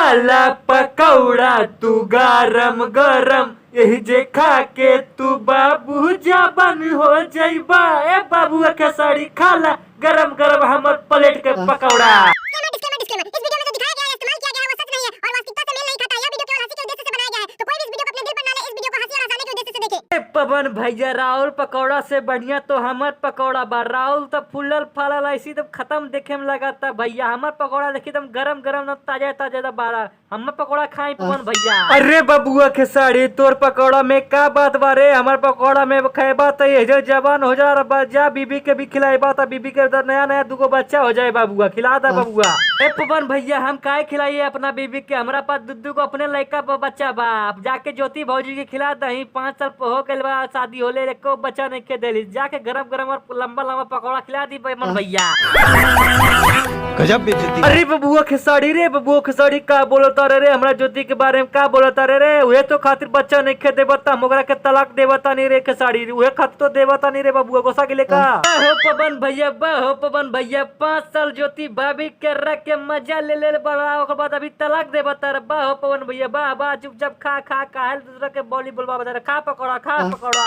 खाला पकौड़ा तू गरम गरम, यही जे खा के तू बाबू जबन हो जाइबा। ए बाबू खेसारी खाला गरम गरम हमर प्लेट के पकौड़ा। पवन भैया राहुल पकौड़ा से बढ़िया तो हमर पकौड़ा बा। राहुल तो फूलल फलल ऐसी तो खत्म देखे में लगाता भैया। हमर पकौड़ा देखी तुम गरम गरम ताजा ताजा बारा। हमर पकौड़ा खाई पवन भैया। अरे बबुआ खेसारी तोर पकौड़ा में का बात बारे? हमर पकौड़ा में खेबा तो ये जवान हो जा बीबी के भी खिलाएबा तो बीबी के नया नया दुगो बच्चा हो जाए। बाबुआ खिला दा बबुआ। ए पवन भैया हम काय खिलाइए अपना बीबी के? हमारा पास दुद्दू को अपने लड़का बच्चा बा। जाके ज्योति भौजी के खिला दही। 5 साल हो गए शादी होले एको बच्चा नहीं के देली। जाके गरम गरम और लंबा लंबा पकौड़ा खिला दी मन भैया। गजब बेइज्जती। अरे बबुआ खेसारी रे, बबुआ खेसारी का बोलता रे? हमरा ज्योति के बारे में का बोलता रे? उहे तो खातिर बच्चा नहीं खे देवता, मोगरा के तलाक देवता नहीं रे खेसारी। उहे खातिर तो देवता नहीं रे बबुआ। गोसा के लेका हो पवन भैया, हो पवन भैया। 5 साल ज्योति भाभी के रख के मजा ले बड़ा, ओकर बाद अभी तलाक देवता रे। बा हो पवन भैया बा चुपचाप खा काहे दूसरा के बोली बोलबा। खा पकौड़ा खा पकौड़ा।